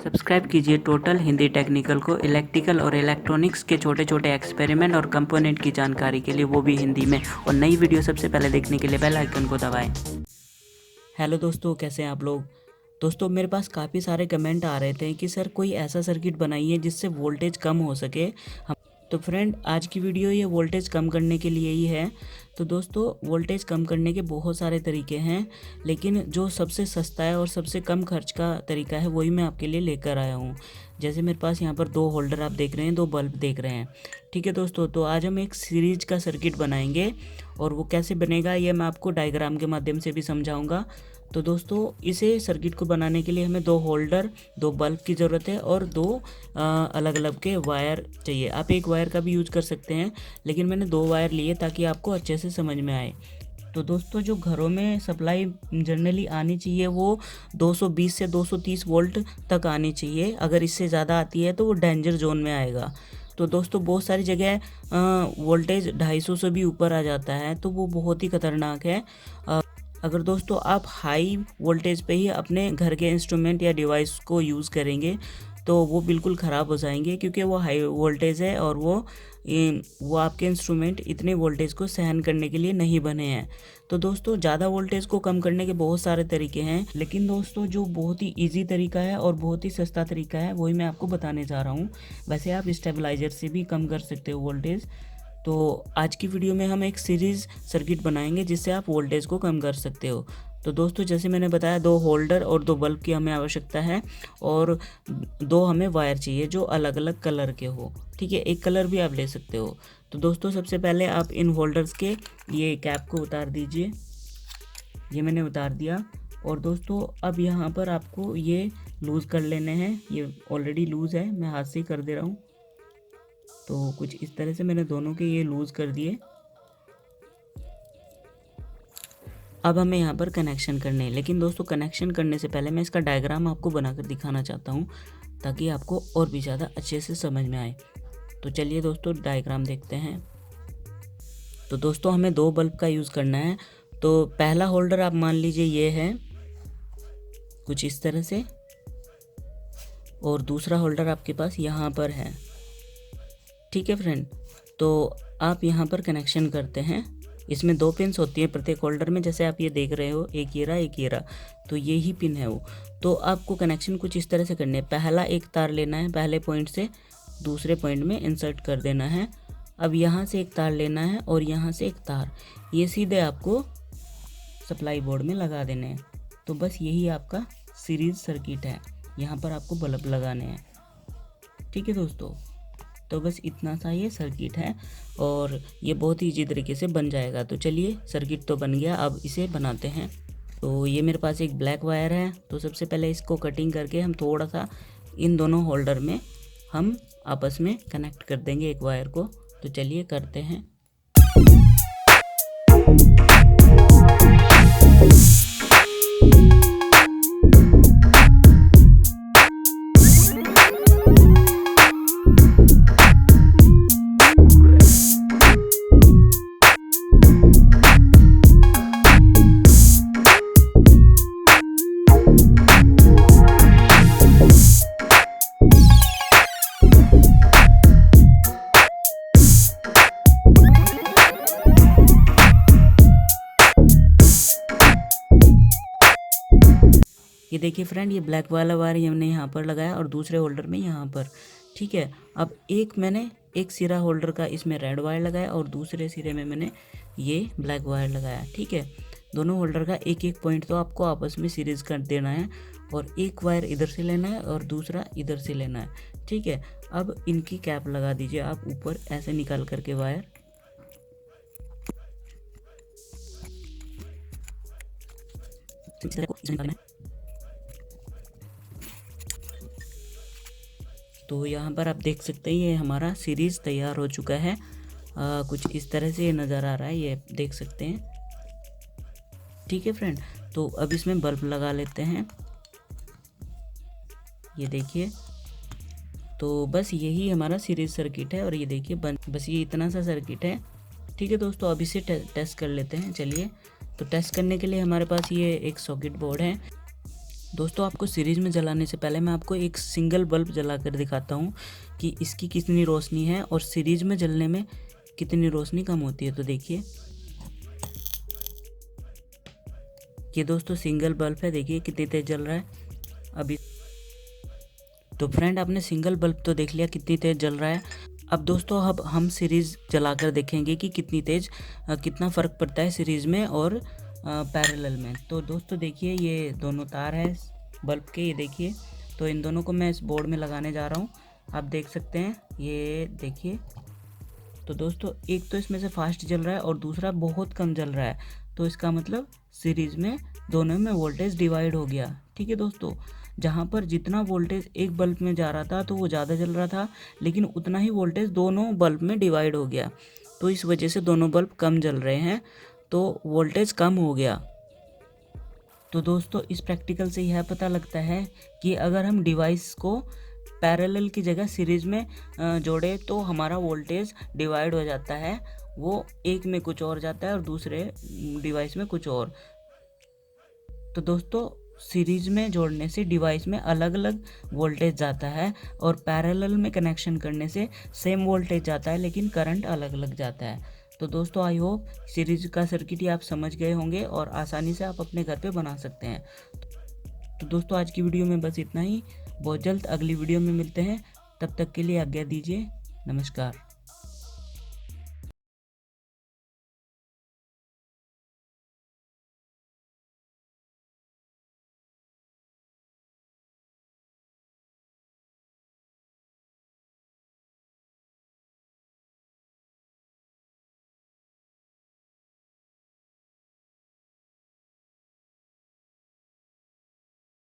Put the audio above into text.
Subscribe कीजिए total Hindi technical को electrical और इलेक्ट्रॉनिक्स के छोटे छोटे एक्सपेरिमेंट और कंपोनेंट की जानकारी के लिए, वो भी हिंदी में। और नई वीडियो सबसे पहले देखने के लिए बेल आइकन को दबाएं। हेलो दोस्तों, कैसे हैं आप लोग। दोस्तों, मेरे पास काफ़ी सारे कमेंट आ रहे थे कि सर कोई ऐसा सर्किट बनाइए जिससे वोल्टेज कम हो सके। हम तो फ्रेंड, आज की वीडियो ये वोल्टेज कम करने के लिए ही है। तो दोस्तों, वोल्टेज कम करने के बहुत सारे तरीके हैं, लेकिन जो सबसे सस्ता है और सबसे कम खर्च का तरीका है वही मैं आपके लिए लेकर आया हूँ। जैसे मेरे पास यहाँ पर 2 होल्डर आप देख रहे हैं, 2 बल्ब देख रहे हैं। ठीक है दोस्तों, तो आज हम एक सीरीज का सर्किट बनाएंगे और वो कैसे बनेगा ये मैं आपको डायग्राम के माध्यम से भी समझाऊंगा। तो दोस्तों, इसे सर्किट को बनाने के लिए हमें 2 होल्डर, 2 बल्ब की ज़रूरत है और 2 अलग अलग के वायर चाहिए। आप एक वायर का भी यूज कर सकते हैं, लेकिन मैंने 2 वायर लिए ताकि आपको अच्छे से समझ में आए। तो दोस्तों, जो घरों में सप्लाई जनरली आनी चाहिए वो 220 से 230 वोल्ट तक आनी चाहिए। अगर इससे ज़्यादा आती है तो वो डेंजर जोन में आएगा। तो दोस्तों, बहुत सारी जगह वोल्टेज 250 से भी ऊपर आ जाता है, तो वो बहुत ही ख़तरनाक है। अगर दोस्तों आप हाई वोल्टेज पे ही अपने घर के इंस्ट्रूमेंट या डिवाइस को यूज़ करेंगे तो वो बिल्कुल ख़राब हो जाएंगे, क्योंकि वो हाई वोल्टेज है और वो आपके इंस्ट्रूमेंट इतने वोल्टेज को सहन करने के लिए नहीं बने हैं। तो दोस्तों, ज़्यादा वोल्टेज को कम करने के बहुत सारे तरीके हैं, लेकिन दोस्तों जो बहुत ही ईजी तरीका है और बहुत ही सस्ता तरीका है वही मैं आपको बताने जा रहा हूँ। वैसे आप स्टेबलाइजर से भी कम कर सकते हो वोल्टेज। तो आज की वीडियो में हम एक सीरीज़ सर्किट बनाएंगे जिससे आप वोल्टेज को कम कर सकते हो। तो दोस्तों, जैसे मैंने बताया, 2 होल्डर और 2 बल्ब की हमें आवश्यकता है और 2 हमें वायर चाहिए जो अलग अलग कलर के हो। ठीक है, एक कलर भी आप ले सकते हो। तो दोस्तों, सबसे पहले आप इन होल्डर्स के ये कैप को उतार दीजिए। ये मैंने उतार दिया। और दोस्तों, अब यहाँ पर आपको ये लूज़ कर लेने हैं। ये ऑलरेडी लूज़ है, मैं हाथ से ही कर दे रहा हूँ। तो कुछ इस तरह से मैंने दोनों के ये लूज़ कर दिए। अब हमें यहाँ पर कनेक्शन करने हैं, लेकिन दोस्तों कनेक्शन करने से पहले मैं इसका डायग्राम आपको बनाकर दिखाना चाहता हूँ ताकि आपको और भी ज़्यादा अच्छे से समझ में आए। तो चलिए दोस्तों, डायग्राम देखते हैं। तो दोस्तों, हमें 2 बल्ब का यूज़ करना है। तो पहला होल्डर आप मान लीजिए ये है कुछ इस तरह से, और दूसरा होल्डर आपके पास यहाँ पर है। ठीक है फ्रेंड, तो आप यहाँ पर कनेक्शन करते हैं। इसमें 2 पिन्स होती हैं प्रत्येक होल्डर में, जैसे आप ये देख रहे हो, एक ये रहा, एक ये रहा। तो ये ही पिन है वो। तो आपको कनेक्शन कुछ इस तरह से करने है। पहला एक तार लेना है, पहले पॉइंट से दूसरे पॉइंट में इंसर्ट कर देना है। अब यहाँ से एक तार लेना है और यहाँ से एक तार, ये सीधे आपको सप्लाई बोर्ड में लगा देने हैं। तो बस यही आपका सीरीज सर्किट है। यहाँ पर आपको बल्ब लगाने हैं। ठीक है दोस्तों, तो बस इतना सा ये सर्किट है और ये बहुत ही ईजी तरीके से बन जाएगा। तो चलिए, सर्किट तो बन गया, अब इसे बनाते हैं। तो ये मेरे पास एक ब्लैक वायर है। तो सबसे पहले इसको कटिंग करके हम थोड़ा सा इन दोनों होल्डर में हम आपस में कनेक्ट कर देंगे एक वायर को। तो चलिए करते हैं। ये देखिए फ्रेंड, ये ब्लैक वाला वायर हमने यहाँ पर लगाया और दूसरे होल्डर में यहाँ पर। ठीक है, अब मैंने एक सिरा होल्डर का इसमें रेड वायर लगाया और दूसरे सिरे में मैंने ये ब्लैक वायर लगाया। ठीक है, दोनों होल्डर का एक एक पॉइंट तो आपको आपस में सीरीज कर देना है और एक वायर इधर से लेना है और दूसरा इधर से लेना है। ठीक है, अब इनकी कैप लगा दीजिए आप ऊपर ऐसे निकाल करके वायर। तो यहाँ पर आप देख सकते हैं ये हमारा सीरीज़ तैयार हो चुका है। कुछ इस तरह से ये नज़र आ रहा है, ये देख सकते हैं। ठीक है फ्रेंड, तो अब इसमें बल्ब लगा लेते हैं। ये देखिए, तो बस यही हमारा सीरीज सर्किट है और ये देखिए बस ये इतना सा सर्किट है। ठीक है दोस्तों, अब इसे टेस्ट कर लेते हैं। चलिए, तो टेस्ट करने के लिए हमारे पास ये एक सॉकेट बोर्ड है। दोस्तों आपको सीरीज़ में जलाने से पहले मैं आपको एक सिंगल बल्ब जला कर दिखाता हूँ कि इसकी कितनी रोशनी है और सीरीज़ में जलने में कितनी रोशनी कम होती है। तो देखिए ये दोस्तों सिंगल बल्ब है, देखिए कितनी तेज़ जल रहा है अभी। तो फ्रेंड आपने सिंगल बल्ब तो देख लिया कितनी तेज़ जल रहा है। अब दोस्तों अब हम सीरीज़ जलाकर देखेंगे कि कितनी तेज़ कितना फ़र्क पड़ता है सीरीज़ में और पैरेलल में। तो दोस्तों देखिए ये दोनों तार है बल्ब के, ये देखिए। तो इन दोनों को मैं इस बोर्ड में लगाने जा रहा हूँ, आप देख सकते हैं, ये देखिए। तो दोस्तों एक तो इसमें से फास्ट जल रहा है और दूसरा बहुत कम जल रहा है, तो इसका मतलब सीरीज़ में दोनों में वोल्टेज डिवाइड हो गया। ठीक है दोस्तों, जहाँ पर जितना वोल्टेज एक बल्ब में जा रहा था तो वो ज़्यादा जल रहा था, लेकिन उतना ही वोल्टेज दोनों बल्ब में डिवाइड हो गया, तो इस वजह से दोनों बल्ब कम जल रहे हैं, तो वोल्टेज कम हो गया। तो दोस्तों इस प्रैक्टिकल से यह पता लगता है कि अगर हम डिवाइस को पैरेलल की जगह सीरीज़ में जोड़े तो हमारा वोल्टेज डिवाइड हो जाता है, वो एक में कुछ और जाता है और दूसरे डिवाइस में कुछ और। तो दोस्तों सीरीज में जोड़ने से डिवाइस में अलग अलग वोल्टेज जाता है और पैरेलल में कनेक्शन करने से सेम वोल्टेज जाता है लेकिन करंट अलग अलग जाता है। तो दोस्तों आई होप सीरीज का सर्किट ही आप समझ गए होंगे और आसानी से आप अपने घर पे बना सकते हैं। तो दोस्तों आज की वीडियो में बस इतना ही, बहुत जल्द अगली वीडियो में मिलते हैं, तब तक के लिए आज्ञा दीजिए, नमस्कार।